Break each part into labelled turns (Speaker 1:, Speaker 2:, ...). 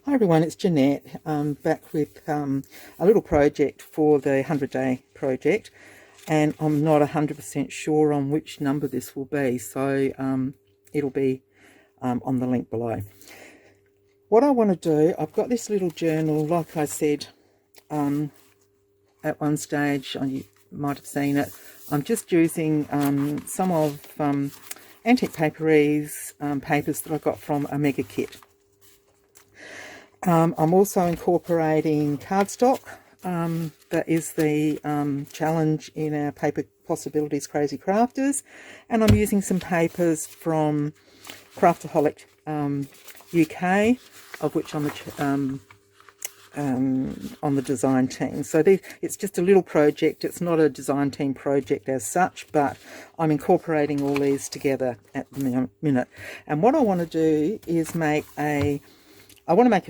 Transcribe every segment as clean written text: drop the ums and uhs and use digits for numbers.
Speaker 1: Hi everyone, it's Janette, back with a little project for the 100-day project, and I'm not 100% sure on which number this will be, so it'll be on the link below. What I want to do, I've got this little journal, like I said at one stage, you might have seen it. I'm just using some of Antique Paperie's papers that I got from a mega kit. I'm also incorporating cardstock. That is the challenge in our Paper Possibilities Crazy Crafters, and I'm using some papers from NorthernCraftaholicUK, of which I'm on the design team. So it's just a little project. It's not a design team project as such, but I'm incorporating all these together at the minute. And what I want to do is make a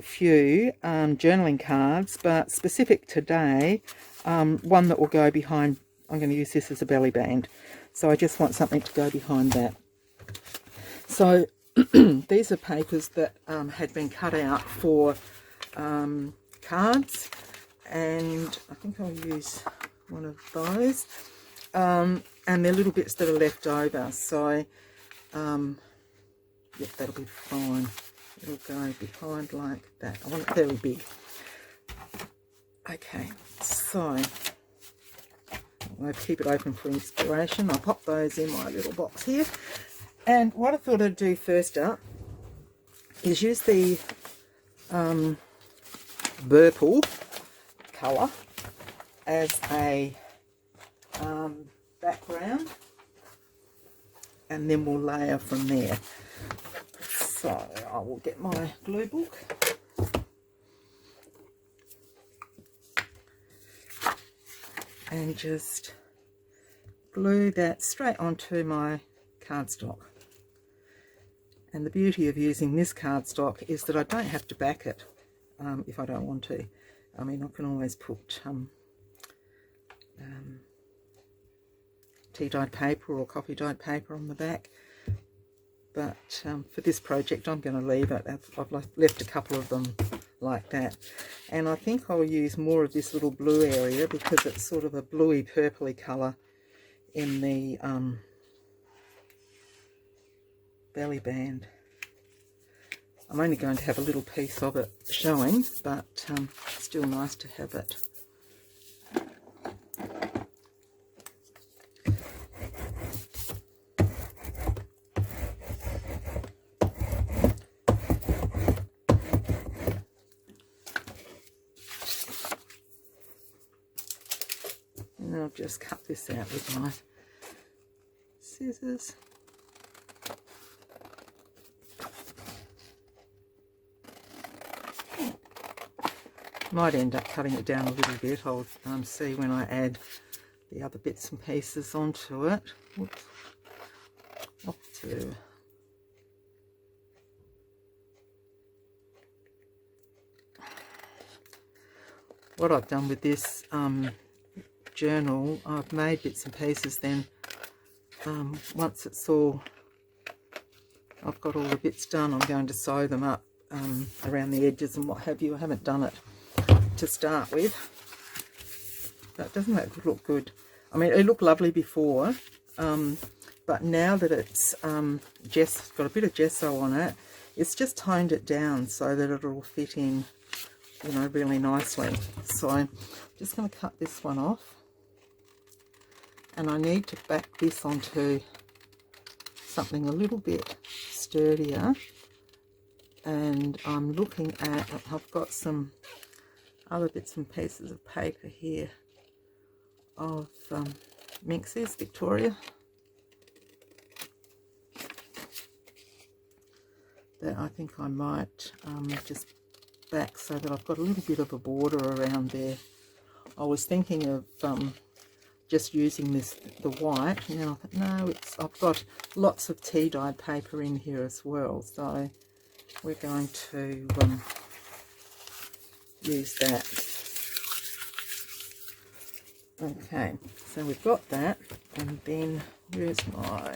Speaker 1: few journaling cards, but specific today, one that will go behind. I'm going to use this as a belly band, so I just want something to go behind that. So these are papers that had been cut out for cards, and I think I'll use one of those, and they're little bits that are left over, so yep, that'll be fine. It'll go behind like that. I want it very big. Okay, so I'll keep it open for inspiration. I'll pop those in my little box here. And what I thought I'd do first up is use the purple colour as a background, and then we'll layer from there. So I will get my glue book and just glue that straight onto my cardstock. And the beauty of using this cardstock is that I don't have to back it if I don't want to. I mean, I can always put tea dyed paper or coffee dyed paper on the back. But for this project, I'm going to leave it. I've left a couple of them like that. And I think I'll use more of this little blue area because it's sort of a bluey purpley colour in the belly band. I'm only going to have a little piece of it showing, but still nice to have it. And I'll just cut this out with my scissors. Might end up cutting it down a little bit. I'll see when I add the other bits and pieces onto it. Whoops. Up to what I've done with this journal, I've made bits and pieces. Then once it's all, I've got all the bits done, I'm going to sew them up around the edges and what have you. I haven't done it to start with, but doesn't that look good? I mean, it looked lovely before, but now that it's got a bit of gesso on it, it's just toned it down so that it'll fit in, you know, really nicely. So I'm just going to cut this one off, and I need to back this onto something a little bit sturdier. And I'm looking at, I've got some other bits and pieces of paper here of Minxy's Victoria that I think I might just back so that I've got a little bit of a border around there. I was thinking of just using the white. Now I thought, no, I've got lots of tea dyed paper in here as well, so we're going to use that. Okay, so we've got that, and then where's my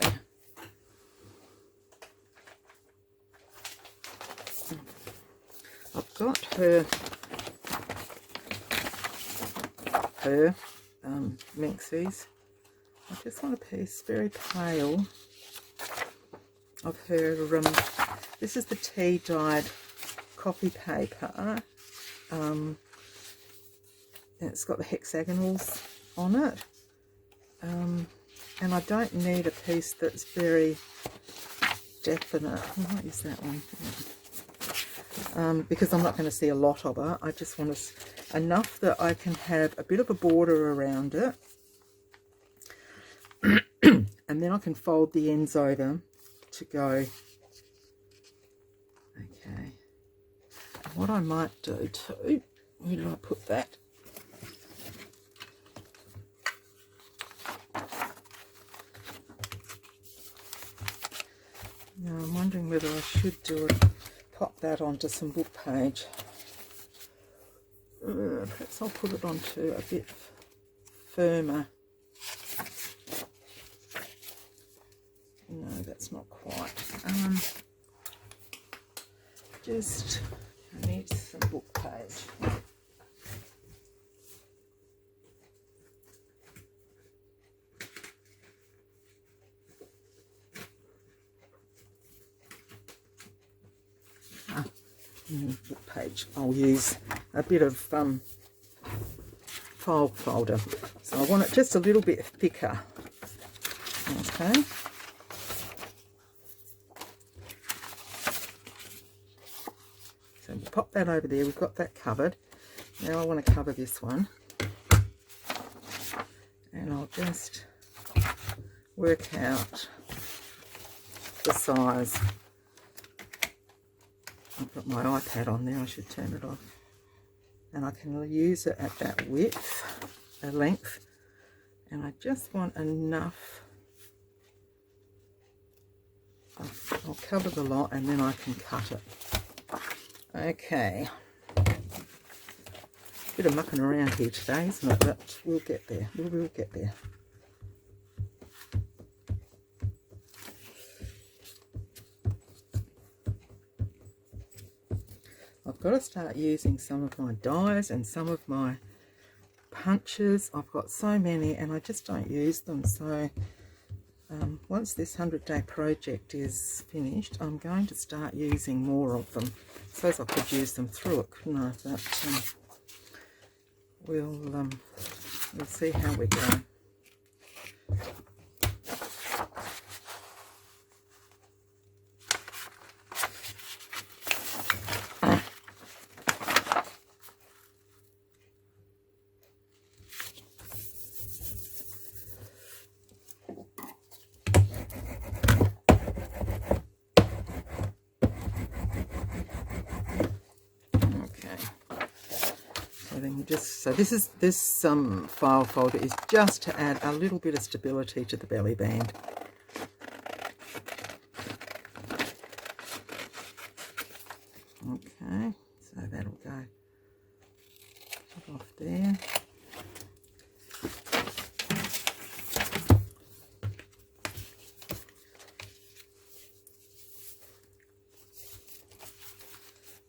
Speaker 1: I've got her Minxy's. I just want a piece very pale of her. This is the tea dyed copy paper. And it's got the hexagonals on it. And I don't need a piece that's very definite. I might use that one. Because I'm not going to see a lot of it. I just want enough that I can have a bit of a border around it. And then I can fold the ends over to go. Okay. And what I might do too, where did I put that? Now I'm wondering whether I should do it, pop that onto some book page. Perhaps I'll put it onto a bit firmer. No, that's not quite. Just, I need some book page. Book page. I'll use a bit of file folder. So I want it just a little bit thicker. Okay. So we'll pop that over there. We've got that covered. Now I want to cover this one. And I'll just work out the size. I've got my iPad on there, I should turn it off. And I can use it at that width, length. And I just want enough. I'll cover the lot and then I can cut it. Okay. Bit of mucking around here today, isn't it? But we'll get there. We will get there. I've got to start using some of my dies and some of my punches. I've got so many and I just don't use them. So once this 100-day project is finished, I'm going to start using more of them. I suppose I could use them through it, couldn't I? But we'll see how we go. So this file folder is just to add a little bit of stability to the belly band. Okay, so that'll go off there.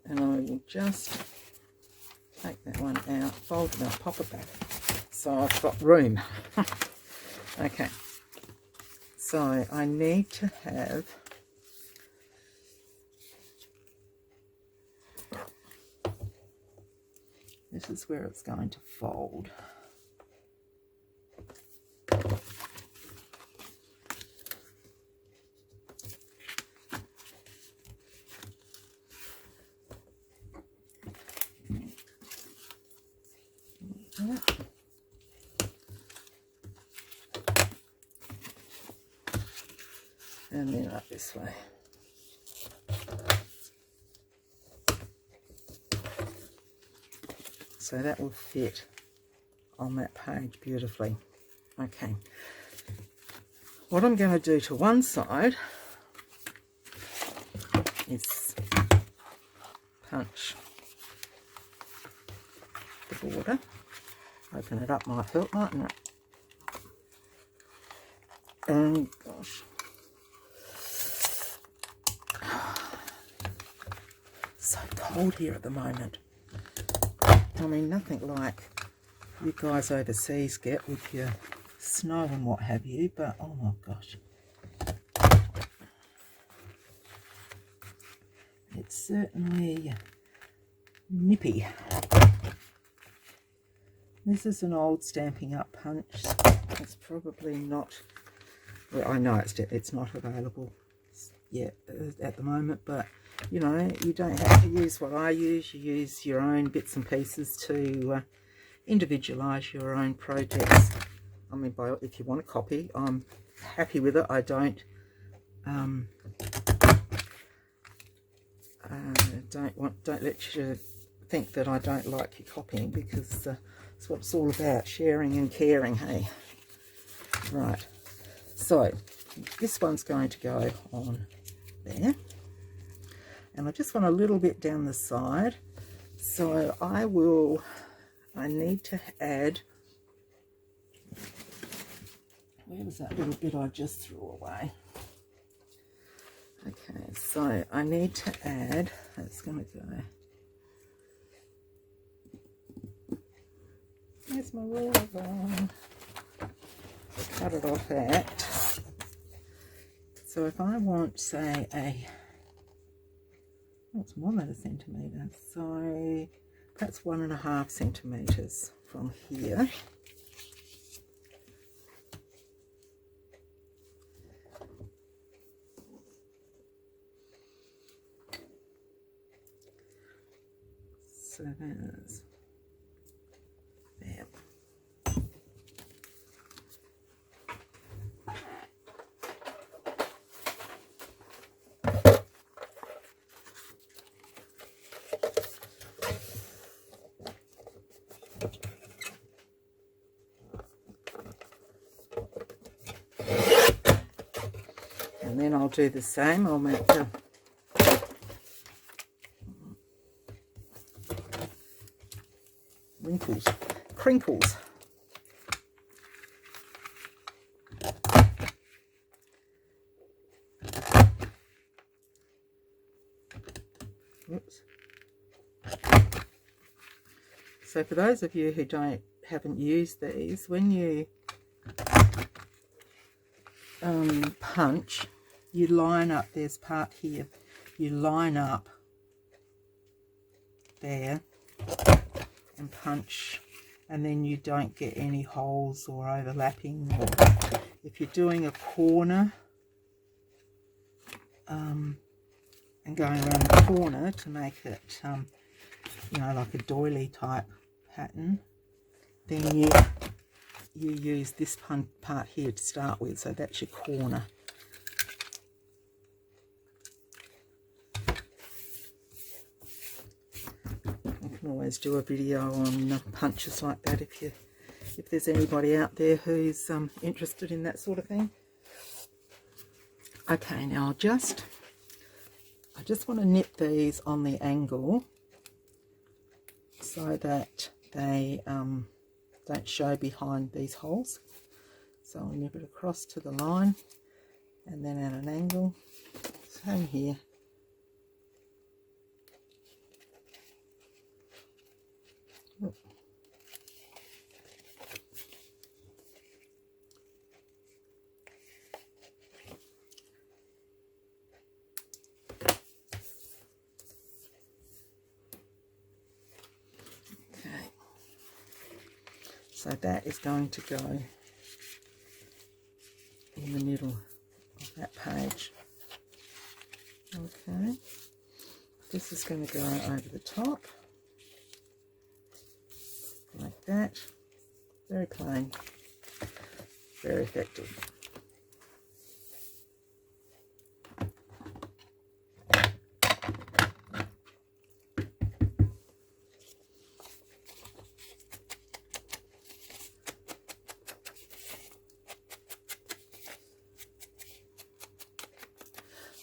Speaker 1: And I will just take that one out, fold it up, pop it back. So I've got room. Okay. So I need to have this is where it's going to fold. And then up this way. So that will fit on that page beautifully. Okay. What I'm going to do to one side is punch the border. Open it up, might help, mightn't it? And gosh. so cold here at the moment. I mean, nothing like you guys overseas get with your snow and what have you, but oh my gosh. It's certainly nippy. This is an old Stampin' Up punch. It's probably not, well, I know it's not available yet at the moment, but you know, you don't have to use what I use. You use your own bits and pieces to individualize your own projects. I mean, if you want a copy, I'm happy with it. I don't don't let you think that I don't like your copying, because that's what it's all about, sharing and caring, hey? Right, so this one's going to go on there, and I just want a little bit down the side, so I need to add, where was that little bit I just threw away? Okay, so I need to add, that's going to go, there's my ruler. Cut it off at, so if I want, say, it's more than a centimetre, so perhaps 1.5 centimetres from here. So there's there. And then I'll do the same. I'll make the crinkles. Oops. So for those of you who haven't used these, when you punch, you line up, there's part here, you line up there and punch, and then you don't get any holes or overlapping. Or if you're doing a corner and going around the corner to make it you know, like a doily type pattern, then you use this part here to start with, so that's your corner. I can always do a video on punches like that if there's anybody out there who's interested in that sort of thing. Okay, now I just want to nip these on the angle so that they don't show behind these holes. So I'll nip it across to the line and then at an angle. Same here. So that is going to go in the middle of that page. Okay, this is going to go over the top, like that. Very plain, very effective.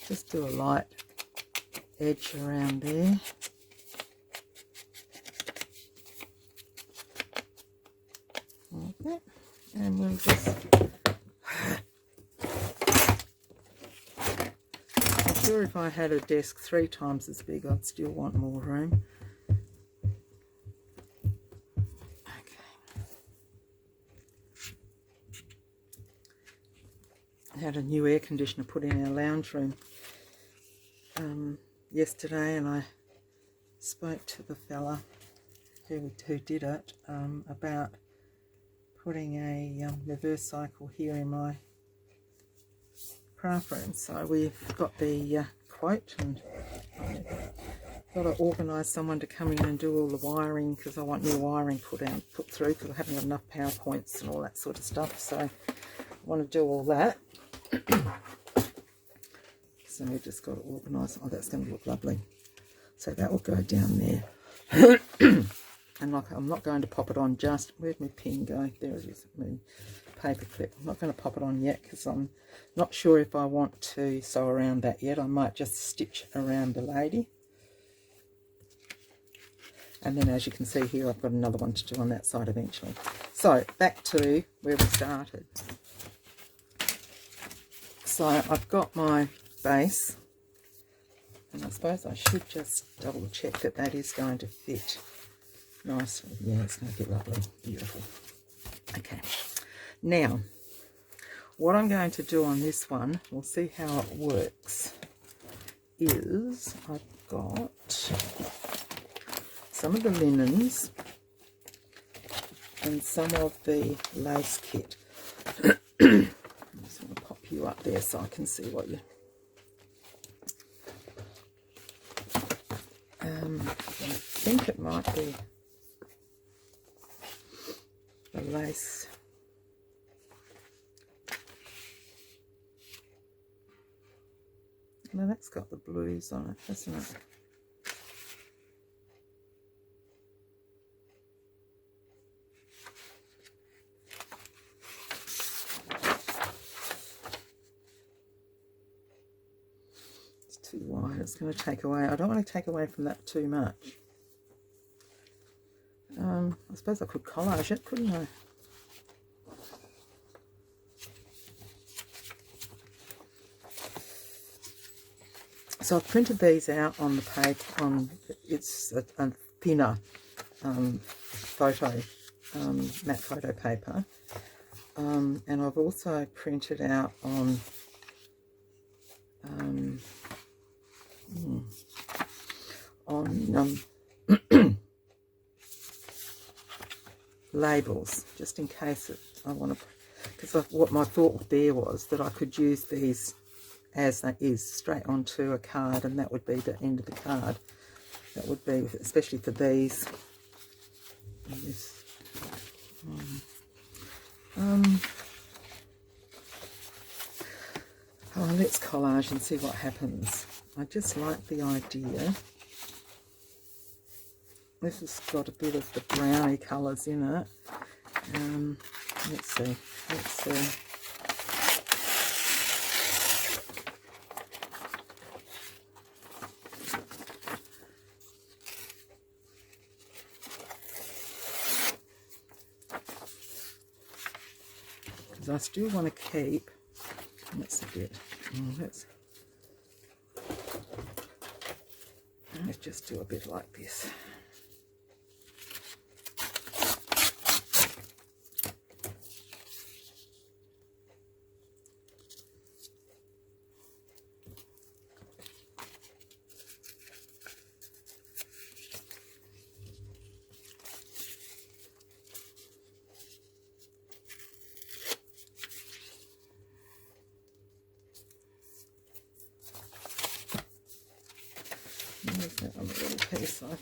Speaker 1: Just do a light edge around there. Okay, and we'll just sure if I had a desk 3 times as big, I'd still want more room. I had a new air conditioner put in our lounge room yesterday, and I spoke to the fella who did it about putting a reverse cycle here in my craft room. So we've got the quote, and I've got to organise someone to come in and do all the wiring, because I want new wiring put through, because I haven't got enough PowerPoints and all that sort of stuff. So I want to do all that. So we've just got to organise. Oh, that's going to look lovely. So that will go down there. And like, I'm not going to pop it on just... Where'd my pin go? There it is, my paper clip. I'm not going to pop it on yet, because I'm not sure if I want to sew around that yet. I might just stitch around the lady. And then, as you can see here, I've got another one to do on that side eventually. So back to where we started. So I've got my base, and I suppose I should just double check that that is going to fit nicely. Yeah, it's going to get lovely. Beautiful. Okay. Now, what I'm going to do on this one, we'll see how it works, is I've got some of the linens and some of the lace kit. I'm just going to pop you up there so I can see what you... I think it might be the lace. No, that's got the blues on it, hasn't it? It's too wide. It's going to take away. I don't want to take away from that too much. I suppose I could collage it, couldn't I? So I've printed these out on the paper. It's a thinner photo, matte photo paper, and I've also printed out on labels, just in case I want to, because what my thought there was that I could use these as that is straight onto a card, and that would be the end of the card. That would be, especially for these. Oh, let's collage and see what happens. I just like the idea. This has got a bit of the browny colours in it. Let's see. Because I still want to keep... That's a bit... let's just do a bit like this. There's that other little piece off.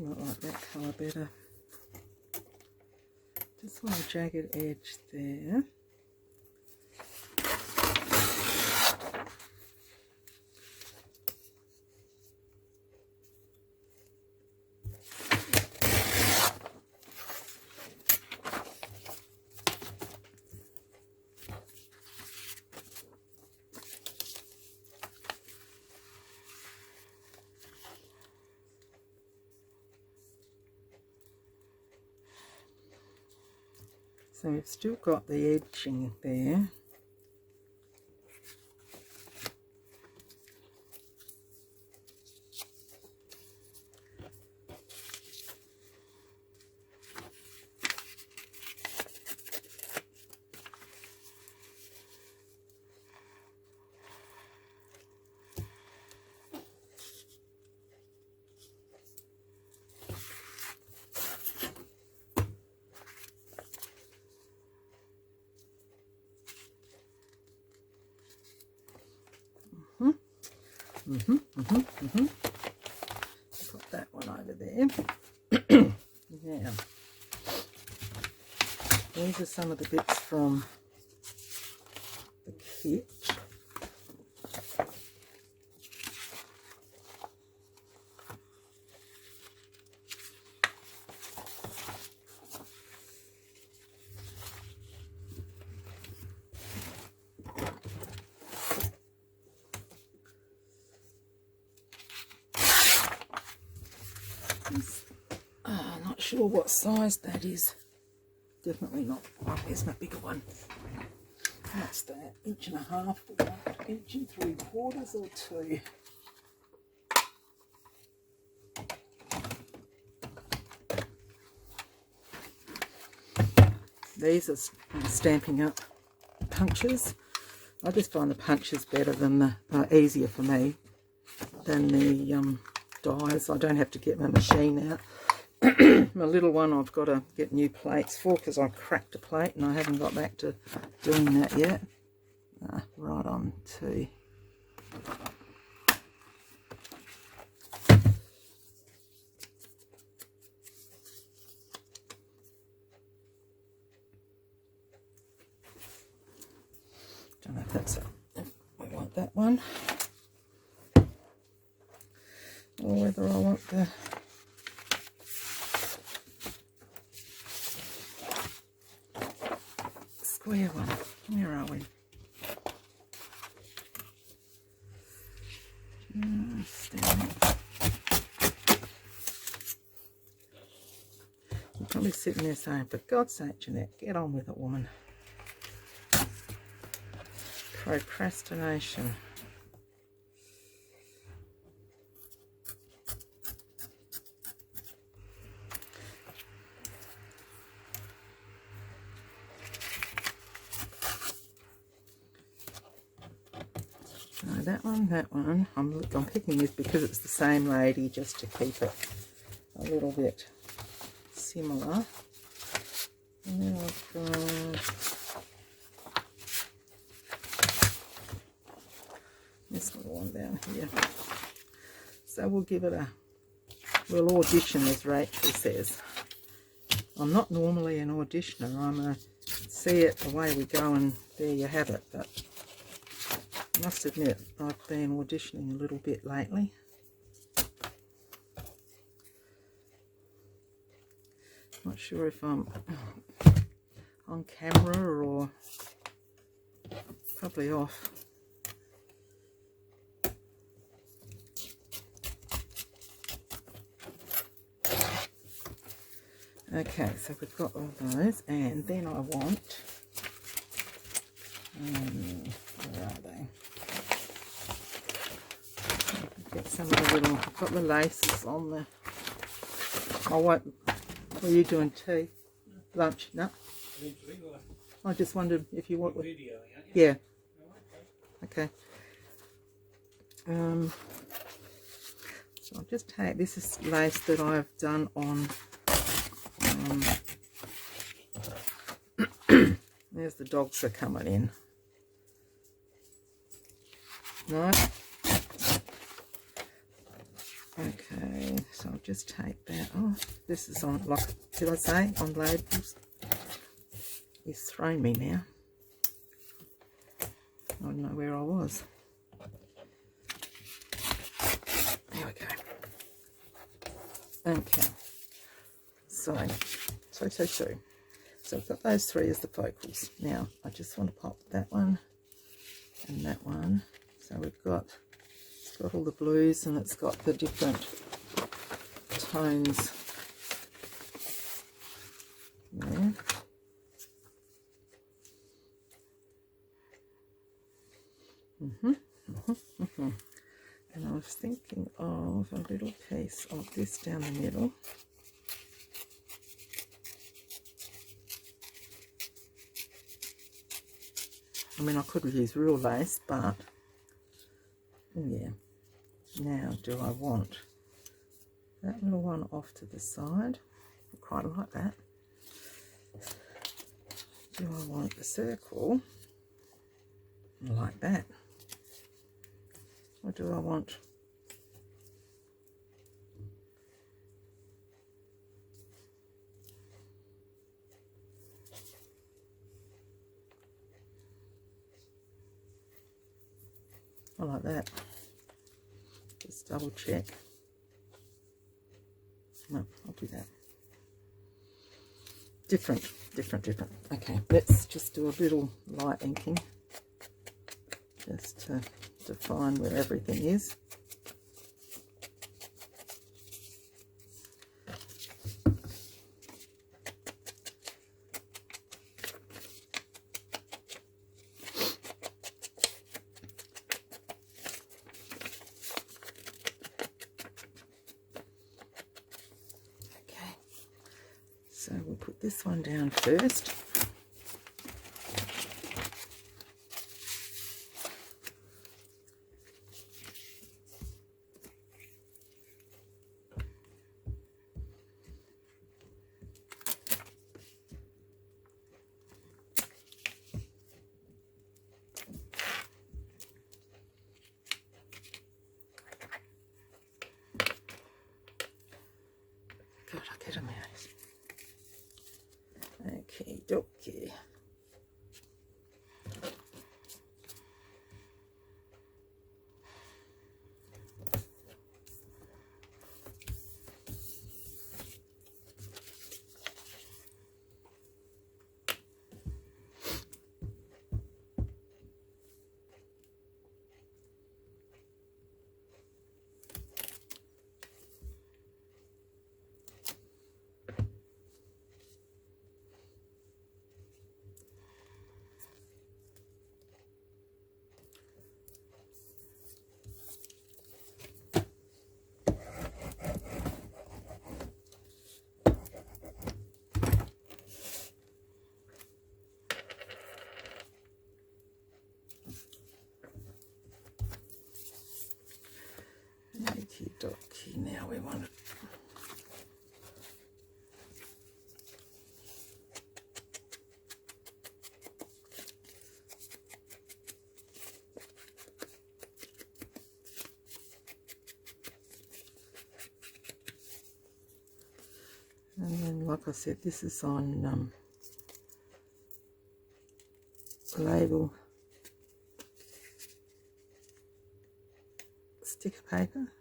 Speaker 1: You might like that colour better. Just want a jagged edge there. So we've still got the edging there. Put that one over there. Now, these are some of the bits from the kit. Not sure what size that is. Definitely not. Oh, here's my bigger one. What's that? 1.5 inch, 1 3/4 or 2? These are Stampin' Up punches. I just find the punches better than the easier for me than the dies. I don't have to get my machine out. My little one I've got to get new plates for because I cracked a plate and I haven't got back to doing that yet. Right on to don't know if that's I want that one or whether I want the square one. Where are we? You're probably sitting there saying, for God's sake, Jeanette, get on with it, woman. Procrastination. That one. I'm picking this because it's the same lady, just to keep it a little bit similar. And then I've got this little one down here. So we'll give it we'll audition, as Rachel says. I'm not normally an auditioner. I'm a see it, away we go, and there you have it. But I must admit, I've been auditioning a little bit lately. Not sure if I'm on camera or probably off. Okay, so we've got all those, and then I want, where are they? Get some of the little, I've got the laces on the, I won't, what are you doing, tea? Lunch? No? I just wondered if you want, yeah. Okay. So I'll just take, this is lace that I've done on, there's the dogs are coming in. No. Okay, so I'll just take that off. This is on, like, did I say, on labels? He's thrown me now. I don't know where I was. There we go. Okay. So I've got those three as the focals. Now, I just want to pop that one and that one. So we've got, it's got all the blues and it's got the different tones there. And I was thinking of a little piece of this down the middle. I mean, I could use real lace, but yeah. Now, do I want that little one off to the side? I quite like that. Do I want the circle like that? Or do I want like that? Just double check. No, I'll do that. Different. Okay, let's just do a little light inking just to define where everything is. Okay, so we'll put this one down first. God, I get a mouse. Okay, dokie. Okie dokie, now we want it. And then, like I said, this is on label sticker paper.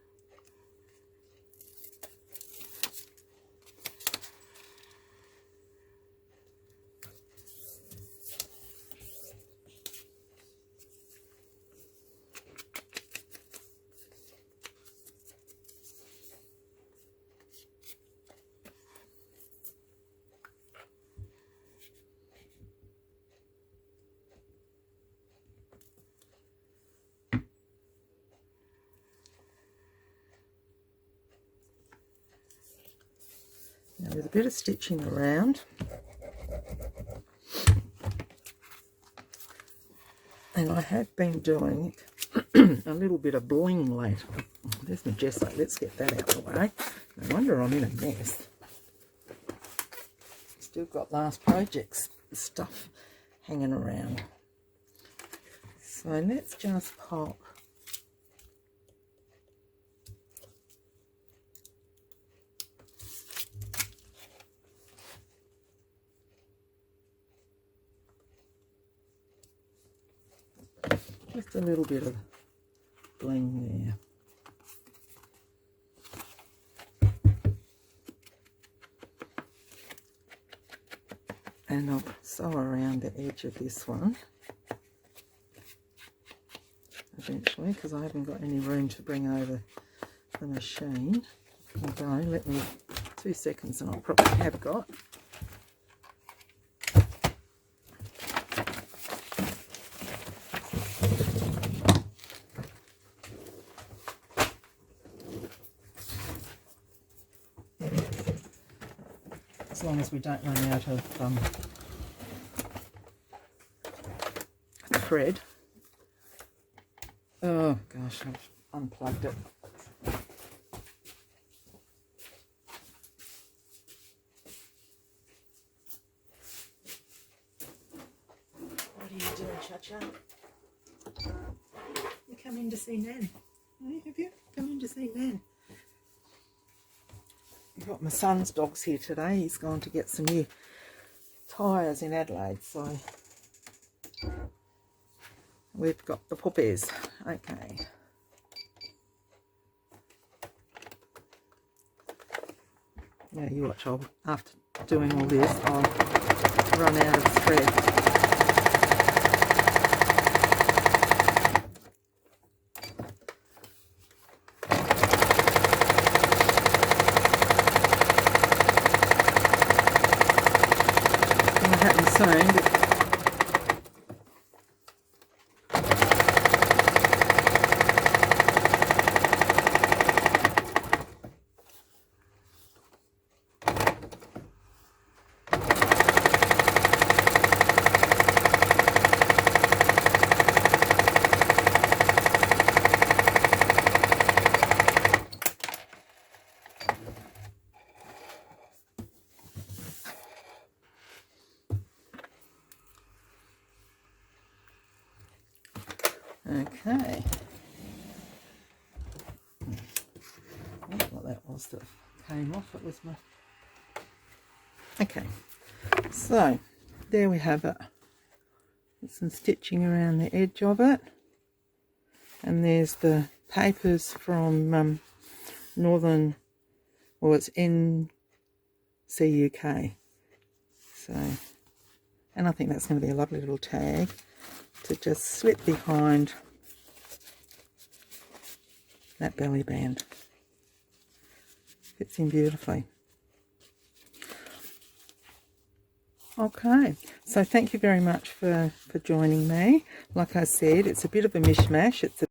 Speaker 1: Now with a bit of stitching around, and I have been doing a little bit of bling later. There's my gesso, let's get that out of the way. No wonder I'm in a mess. Still got last projects stuff hanging around. So let's just pop Just a little bit of bling there. And I'll sew around the edge of this one eventually, because I haven't got any room to bring over the machine. Although, let me 2 seconds and I probably have got. As long as we don't run out of thread. Oh gosh, I've unplugged it. What are you doing, Cha-Cha? You come in to see Nan? Have you? Come in to see Nan. I've got my son's dogs here today. He's gone to get some new tyres in Adelaide, so we've got the puppies. Okay. Yeah, you watch. After doing all this, I'll run out of thread. It'll happen soon. Okay. What that was that came off. It was my... Okay. So, there we have it. There's some stitching around the edge of it. And there's the papers from Northern... Well, it's NCUK. So, and I think that's going to be a lovely little tag to just slip behind that belly band. Fits in beautifully. Okay, so thank you very much for joining me. Like I said, it's a bit of a mishmash. It's a